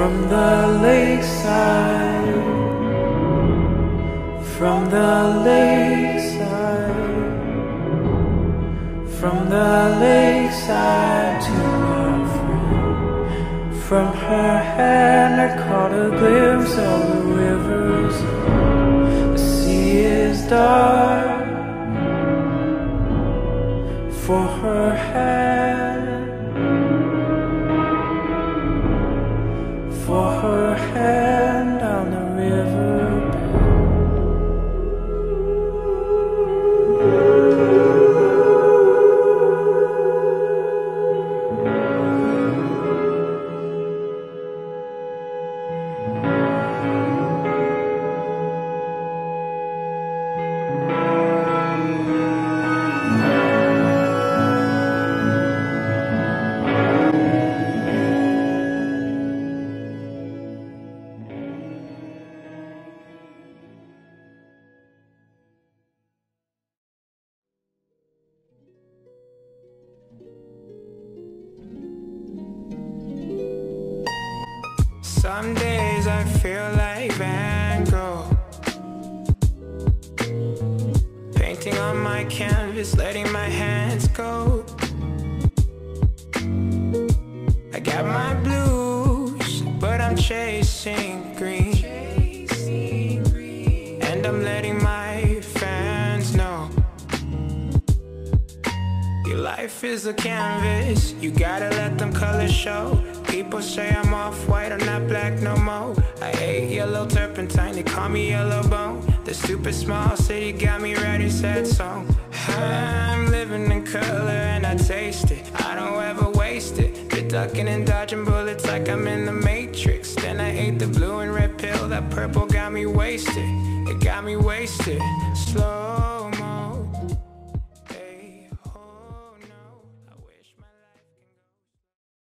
From the lakeside, from the lakeside, from the lakeside to our friend. From her hand I caught a glimpse of the rivers. The sea is dark for her hand, for her hand on the river. Some days I feel like Van Gogh, painting on my canvas, letting my hands go. I got my blues, but I'm chasing green, and I'm letting my fans know your life is a canvas, you gotta let them colors show. People say I'm off-white, I'm not black no more. I ate yellow turpentine, they call me yellow bone. The stupid small city got me writing sad song. I'm living in color and I taste it, I don't ever waste it. Been ducking and dodging bullets like I'm in the Matrix. Then I ate the blue and red pill, that purple got me wasted. It got me wasted, slow.